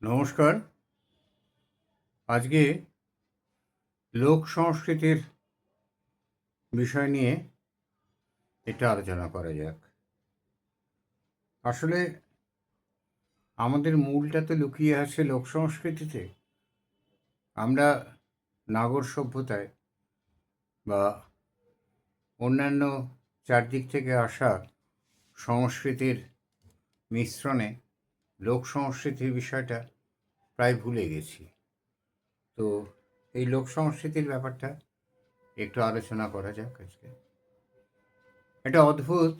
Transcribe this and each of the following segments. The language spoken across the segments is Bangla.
নমস্কার। আজকে লোক সংস্কৃতির বিষয় নিয়ে একটু আলোচনা করা যাক। আসলে আমাদের মূলটা তো লুকিয়ে আছে লোক সংস্কৃতিতে। আমরা নাগর সভ্যতায় বা অন্যান্য চারদিক থেকে আসা সংস্কৃতির মিশ্রণে লোক সংস্কৃতির বিষয়টা প্রায় ভুলে গেছি। তো এই লোক সংস্কৃতির ব্যাপারটা একটু আলোচনা করা যাক আজকে। এটা অদ্ভুত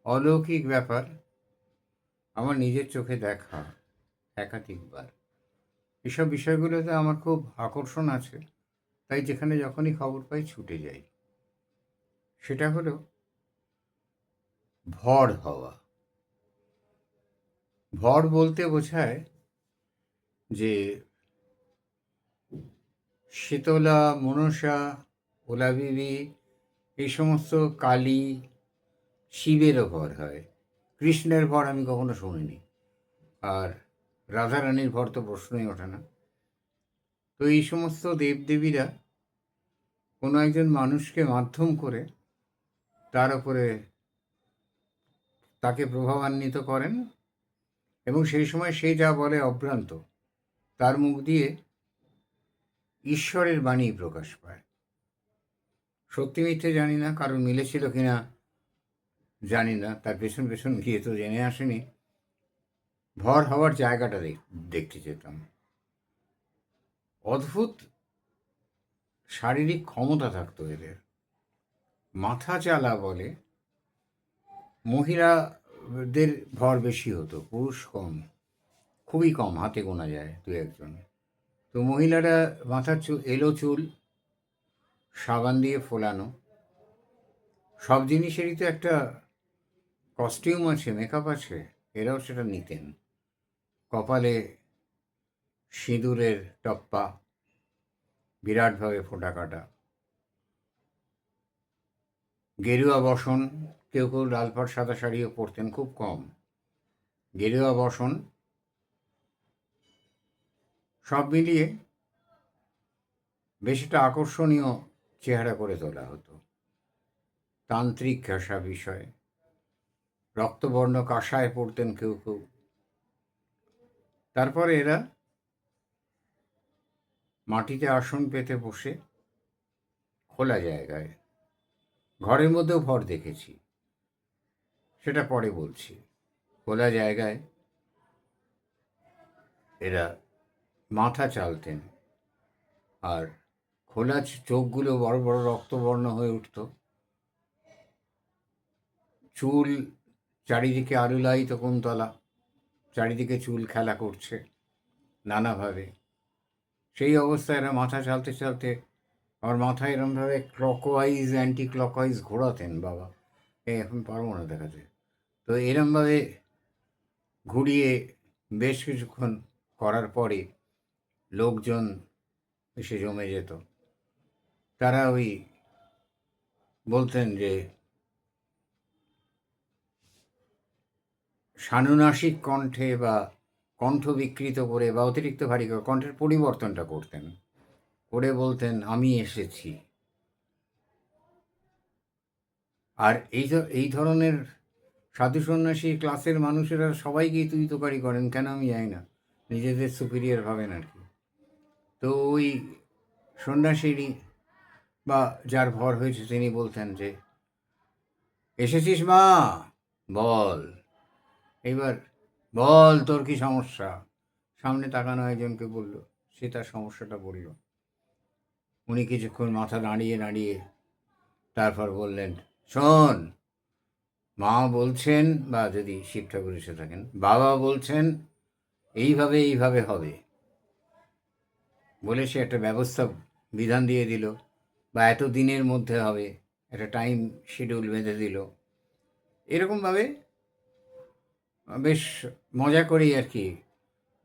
অলৌকিক ব্যাপার, আমার নিজের চোখে দেখা একাধিকবার। এসব বিষয়গুলোতে আমার খুব আকর্ষণ আছে, তাই যেখানে যখনই খবর পাই ছুটে যাই। সেটা হলো ভর হওয়া। ভর বলতে বোঝায় যে শীতলা, মনসা, ওলাবিবি, এই সমস্ত কালী, শিবেরও ভর হয়। কৃষ্ণের ভর আমি কখনো শুনিনি, আর রাধারানীর ভর তো প্রশ্নই ওঠে না। তো এই সমস্ত দেবদেবীরা কোনো একজন মানুষকে মাধ্যম করে তার উপরে তাকে প্রভাবান্বিত করেন, এবং সেই সময় সে যা বলে অভ্রান্ত, তার মুখ দিয়ে ঈশ্বরের বাণী প্রকাশ পায়। সত্যি মিথ্যে জানি না, কারণ মিলেছিল কিনা জানি না, তার পেছন পেছন গিয়ে তো জেনে আসেনি। ভর হওয়ার জায়গাটা দেখতে যেতাম। অদ্ভুত শারীরিক ক্ষমতা থাকতো এদের। মাথা চালা বলে, মহিলাদের ভর বেশি হতো, পুরুষ কম, খুবই কম, হাতে গোনা যায় দু একজন। তো মহিলারা মাথার চুল, এলো চুল, সাবান দিয়ে ফোলানো, সব জিনিসেরই তো একটা কস্টিউম আছে, মেকআপ আছে, এরাও সেটা নিতেন। কপালে সিঁদুরের টপ্পা, বিরাটভাবে ফোঁটা কাটা, গেরুয়া বসন, কেউ কেউ লাল পাড় সাদা শাড়িও পরতেন, খুব কম। গেরুয়া বসন, সব মিলিয়ে বেশ একটা আকর্ষণীয় চেহারা করে তোলা হতো। তান্ত্রিক ঘেঁষা বিষয়, রক্তবর্ণ কাঁসায় পড়তেন কেউ কেউ। তারপরে এরা মাটিতে আসন পেতে বসে খোলা জায়গায়, ঘরের মধ্যেও ভর দেখেছি, সেটা পরে বলছি। খোলা জায়গায় এরা মাথা চালতেন, আর খোলা চোখগুলো বড় বড় রক্তবর্ণ হয়ে উঠত। চুল চারিদিকে আলুলায়িত কুন্তলা, চারিদিকে চুল খেলা করছে নানাভাবে। সেই অবস্থায় এরা মাথা চালতে চালতে আমার মাথায় এরমভাবে ক্লকওয়াইজ অ্যান্টি ক্লকওয়াইজ ঘোরাতেন বাবা, এখন পারবো না দেখাতে। তো এরমভাবে ঘুরিয়ে বেশ কিছুক্ষণ করার পরে লোকজন এসে জমে যেত। তারা ওই বলতেন যে সানুনাসিক কণ্ঠে বা কণ্ঠ বিকৃত করে বা অতিরিক্ত ভারী করে কণ্ঠের পরিবর্তনটা করতেন, করে বলতেন আমি এসেছি। আর এই ধরনের সাধু সন্ন্যাসী ক্লাসের মানুষেরা সবাইকেই তুই তোকারি করেন, কেন আমি জানি না, নিজেদের সুপিরিয়র ভাবেন আর কি। তো ওই সন্ন্যাসীরই বা যার ভর হয়েছে তিনি বলতেন যে এসেছিস মা, বল, এইবার বল তোর কি সমস্যা। সামনে তাকানো একজনকে বলল, সে তার সমস্যাটা বলল। উনি কিছুক্ষণ মাথা নাড়িয়ে নাড়িয়ে তারপর বললেন, শোন, মা বলছেন, বা যদি শিব ঠাকুর এসে থাকেন, বাবা বলছেন এইভাবে এইভাবে হবে, বলে সে একটা ব্যবস্থা বিধান দিয়ে দিল, বা এত দিনের মধ্যে হবে, একটা টাইম শিডিউল বেঁধে দিল। এরকমভাবে বেশ মজা করেই আর কি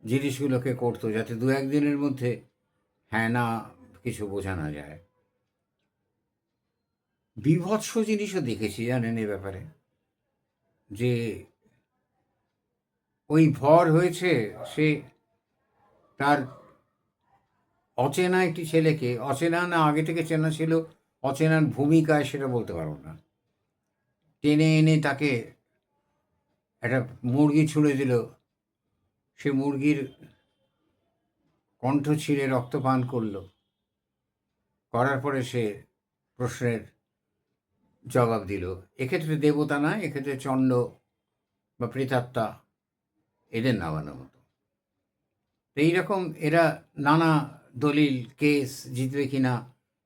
জিনিসগুলোকে করতো, যাতে দু একদিনের মধ্যে হ্যাঁ না কিছু বোঝানো যায়। বীভৎস জিনিসও দেখেছি জানেন এ ব্যাপারে, যে ওই ভর হয়েছে, সে তার অচেনা একটি ছেলেকে, অচেনা না আগে থেকে চেনা ছিল, অচেনার ভূমিকায় সেটা বলতে পারবো না, টেনে এনে তাকে একটা মুরগি ছুঁড়ে দিল। সে মুরগির কণ্ঠ ছিঁড়ে রক্তপান করলো। করার পরে সে প্রশ্নের জবাব দিল। এক্ষেত্রে দেবতা না, এক্ষেত্রে চণ্ড বা প্রেতাত্মা, এদের নামানো মতো। এইরকম এরা নানা দলিল, কেস জিতবে কিনা,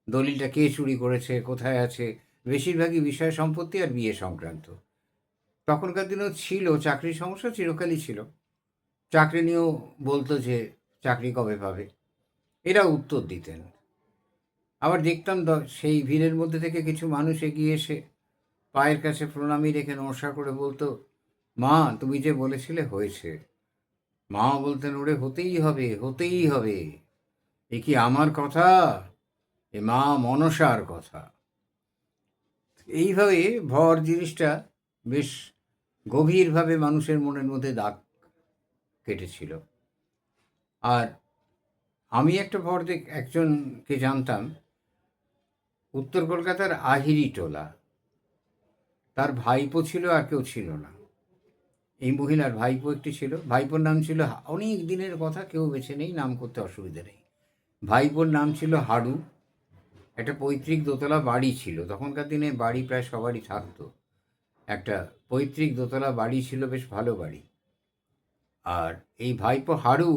দলিলটা কে চুরি করেছে, কোথায় আছে, বেশিরভাগই বিষয় সম্পত্তি আর বিয়ে সংক্রান্ত। তখনকার দিনেও ছিল, চাকরির সমস্যা চিরকালই ছিল। চাকরি নিয়েও বলতো যে চাকরি কবে পাবে, এরা উত্তর দিতেন। আবার দেখতাম সেই ভিড়ের মধ্যে থেকে কিছু মানুষ এগিয়ে এসে পায়ের কাছে প্রণামী রেখে নমস্কার করে বলতো, মা তুমি যে বলেছিলে হয়েছে। মা বলতেন, ওরে হতেই হবে, হতেই হবে, এ কি আমার কথা, এ মা মনসার কথা। এইভাবে ভর জিনিসটা বেশ গভীরভাবে মানুষের মনের মধ্যে দাগ কেটেছিল। আর আমি একটা ভর একজনকে জানতাম, উত্তর কলকাতার আহিরি টোলা, তার ভাইপো ছিল আর কেউ ছিল না। এই মহিলার ভাইপো একটি ছিল, ভাইপোর নাম ছিল, অনেক দিনের কথা, কেউ বেছে নেই, নাম করতে অসুবিধা নেই। ভাইপোর নাম ছিল হাড়ু। একটা পৈতৃক দোতলা বাড়ি ছিল, তখনকার দিনে বাড়ি প্রায় সবারই থাকতো। একটা পৈতৃক দোতলা বাড়ি ছিল, বেশ ভালো বাড়ি। আর এই ভাইপো হাড়ু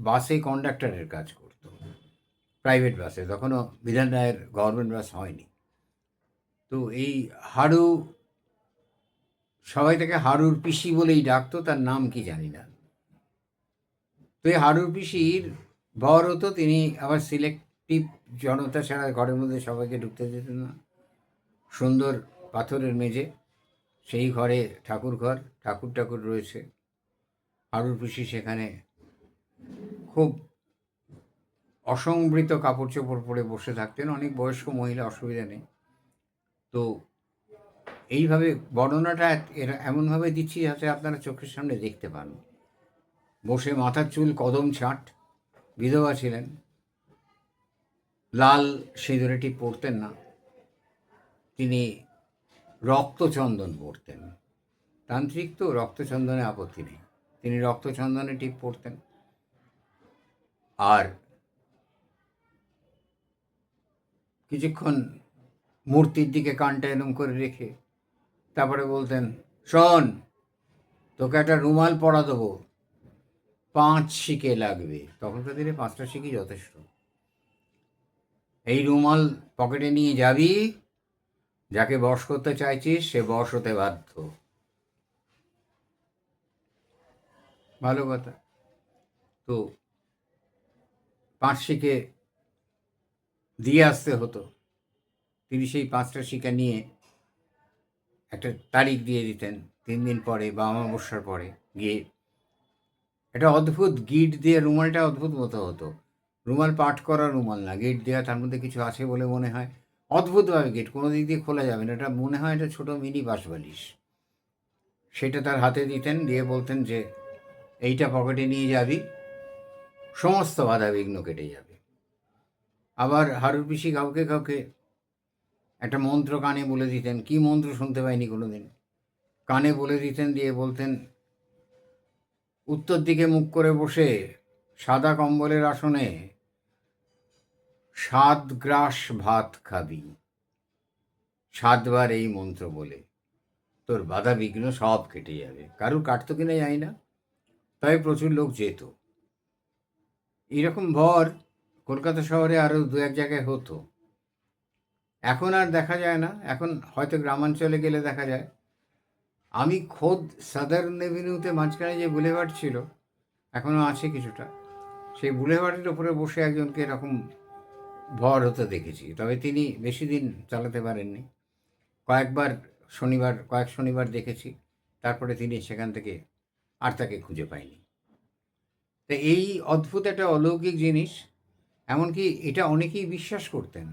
বাসে কন্ডাক্টরের কাজ করতো, প্রাইভেট বাসে, তখনও বিধান রায়ের গভর্নমেন্ট বাস হয়নি। তো এই হাড়ু, সবাই তাকে হাড়ুর পিসি বলেই ডাকতো, তার নাম কি জানি না। তো এই হাড়ুর পিসির বর হতো, তিনি আবার সিলেক্টিভ জনতা ছাড়া ঘরের মধ্যে সবাইকে ঢুকতে দিতেন না। সুন্দর পাথরের মেঝে, সেই ঘরে ঠাকুর ঘর, ঠাকুর রয়েছে। হাড়ুর পিসি সেখানে খুব অসংবৃত কাপড় চোপড় পরে বসে থাকতেন, অনেক বয়স্ক মহিলা, অসুবিধা নেই। তো এইভাবে বর্ণনাটা এরা এমনভাবে দিচ্ছি যাতে আপনারা চোখের সামনে দেখতে পান। বসে, মাথার চুল কদম ছাঁট, বিধবা ছিলেন, লাল সিঁদুরে টিপ পরতেন না, তিনি রক্তচন্দন পরতেন। তান্ত্রিক তো, রক্তচন্দনে আপত্তি নেই, তিনি রক্তচন্দনে টিপ পরতেন। আর কিছুক্ষণ মূর্তির দিকে কানটা এরম করে রেখে তারপরে বলতেন, শোন, তোকে একটা রুমাল পরা দেবো, 5 শিকে লাগবে। তখনকার দিনে 5টা শিকই যথেষ্ট। এই রুমাল পকেটে নিয়ে যাবি, যাকে বশ করতে চাইছিস সে বশ হতে বাধ্য। ভালো কথা। তো 5 শিকে দিয়ে আসতে হতো। তিনি সেই 5টা শিকা নিয়ে একটা তারিখ দিয়ে দিতেন, 3 দিন পরে বা অমাবস্যার পরে গিয়ে একটা অদ্ভুত গিট দিয়ে, রুমালটা অদ্ভুত মতো হতো। রুমাল পাট করা রুমাল না, গিট দেওয়া, তার মধ্যে কিছু আছে বলে মনে হয়। অদ্ভুতভাবে গিট, কোনো দিক দিয়ে খোলা যাবে না, এটা মনে হয় এটা ছোটো মিনি বাঁশবালিশ। সেটা তার হাতে দিতেন, দিয়ে বলতেন যে এইটা পকেটে নিয়ে যাবি, সমস্ত বাধা বিঘ্ন কেটে যাবে। আবার হারুর পিসি কাউকে কাউকে একটা মন্ত্র কানে বলে দিতেন, কি মন্ত্র শুনতে পাইনি কোনো দিন, কানে বলে দিতেন, দিয়ে বলতেন, উত্তর দিকে মুখ করে বসে সাদা কম্বলের আসনে 7 গ্রাস ভাত খাবি, 7 বার এই মন্ত্র বলে তোর বাধা বিঘ্ন সব কেটে যাবে। কারুর কাটতো কিনা জানি না, তাই প্রচুর লোক যেত। এইরকম ভর কলকাতা শহরে আরও 2-1 জায়গায় হতো, এখন আর দেখা যায় না। এখন হয়তো গ্রামাঞ্চলে গেলে দেখা যায়। আমি খোদ সাদার্ন এভিনিউতে মাঝখানে যে বুলেভার্ড ছিল, এখনও আছে কিছুটা, সেই বুলেভার্ডের ওপরে বসে একজনকে এরকম ভর হতে দেখেছি। তবে তিনি বেশি দিন চালাতে পারেননি, কয়েক শনিবার দেখেছি, তারপরে তিনি সেখান থেকে আর তাকে খুঁজে পাইনি। তো এই অদ্ভুত একটা অলৌকিক জিনিস, এমনকি এটা অনেকেই বিশ্বাস করতেন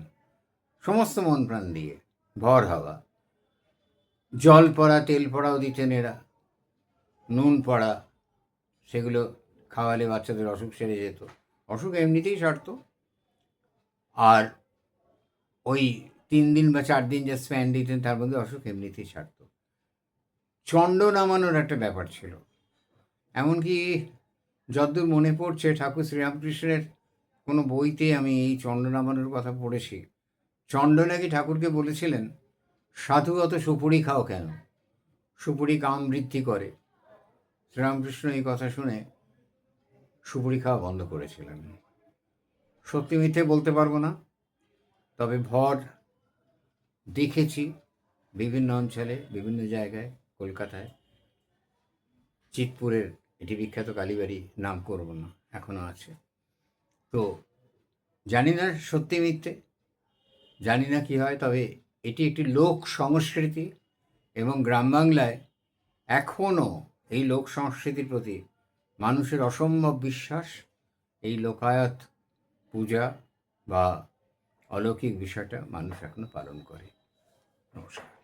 সমস্ত মন প্রাণ দিয়ে। ভর হওয়া, জল পড়া, তেল পড়াও দিতেন এরা, নুন পড়া, সেগুলো খাওয়ালে বাচ্চাদের অসুখ সেরে যেত। অসুখ এমনিতেই সারত। আর ওই 3 দিন বা 4 দিন যে স্প্যান দিতেন তার মধ্যে অসুখ এমনিতেই সারত। চণ্ড নামানোর একটা ব্যাপার ছিল। এমনকি যদ্দূর মনে পড়ছে ঠাকুর শ্রীরামকৃষ্ণের কোনো বইতে আমি এই চণ্ড নামানোর কথা পড়েছি। চণ্ড নাকি ঠাকুরকে বলেছিলেন, সাধু অত সুপুরি খাও কেন? সুপুরি কাম বৃদ্ধি করে। শ্রীরামকৃষ্ণ এই কথা শুনে সুপুরি খাওয়া বন্ধ করেছিলেন। সত্যি মিথ্যে বলতে পারবো না, তবে ভর দেখেছি বিভিন্ন অঞ্চলে, বিভিন্ন জায়গায়, কলকাতায়, চিৎপুরের এটি বিখ্যাত কালীবাড়ি, নাম করব না, এখনও আছে। তো জানি না সত্যি মিথ্যে, জানি না কী হয়, তবে এটি একটি লোক সংস্কৃতি এবং গ্রাম বাংলায় এখনও এই লোক সংস্কৃতির প্রতি মানুষের অসম্ভব বিশ্বাস। এই লোকায়ত পূজা বা অলৌকিক বিষয়টা মানুষ এখনও পালন করে। নমস্কার।